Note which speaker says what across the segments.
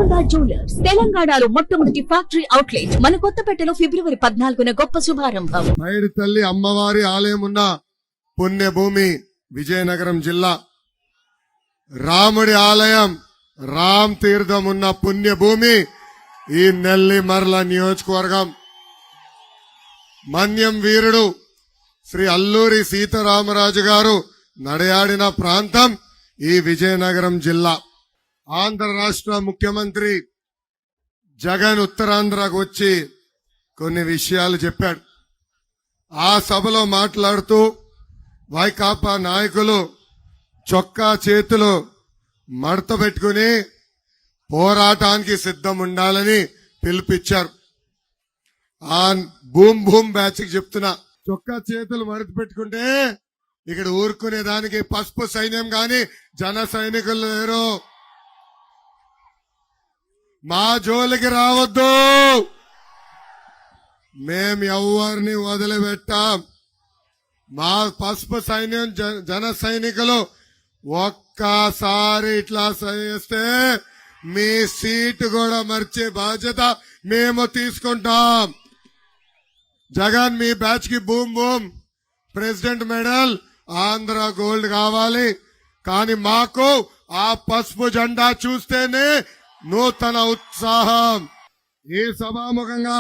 Speaker 1: Sharada jewellers తెలంగాణలో మొట్టమొదటి factory outlet మన కొత్తపేటలో ఫిబ్రవరి 14న గొప్ప శుభారంభం.
Speaker 2: పైడి తల్లి అమ్మవారి ఆలయం ఉన్న పుణ్యభూమి విజయనగరం జిల్లా. రాముడి ఆలయం రామ్ తీర్థం ఉన్న పుణ్యభూమి ఈ నెల్లిమర్ల నియోజకవర్గం. మన్యం వీరుడు శ్రీ అల్లూరి సీతారామరాజు గారు నడయాడిన ప్రాంతం ఈ విజయనగరం జిల్లా. ఆంధ్ర రాష్ట్ర ముఖ్యమంత్రి జగన్ ఉత్తరాంధ్రకు వచ్చి కొన్ని విషయాలు చెప్పాడు. ఆ సభలో మాట్లాడుతూ వైకాపా నాయకులు చొక్కా చేతులు మడత పెట్టుకుని పోరాటానికి సిద్ధం ఉండాలని పిలుపిచ్చారు. ఆ భూమ్ భూమ్ బ్యాచ్ కి చెప్తున్నా, చొక్కా చేతులు మడత పెట్టుకుంటే ఇక్కడ ఊరుకునే దానికి పసుపు సైన్యం గాని జన సైనికులు లేరు. మా జోలికి రావద్దు, మేం ఎవరిని వదిలిపెట్టాం. మా పసుపు సైన్యం జన సైనికులు ఒక్కసారి ఇట్లా చేస్తే మీ సీటు కూడా మర్చే బాధ్యత మేము తీసుకుంటాం. జగన్ మీ బ్యాచ్ కి boom boom president medal Andhra gold కావాలి, కానీ మాకు ఆ పసుపు జెండా చూస్తేనే నూతన ఉత్సాహం. ఈ సభాముఖంగా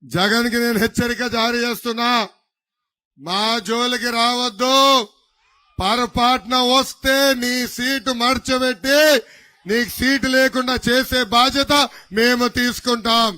Speaker 2: జగన్ కి నేను హెచ్చరిక జారీ చేస్తున్నా, మా జోలికి రావద్దు. పొరపాటున వస్తే నీ సీటు మర్చబెట్టి నీకు సీటు లేకుండా చేసే బాధ్యత మేము తీసుకుంటాం.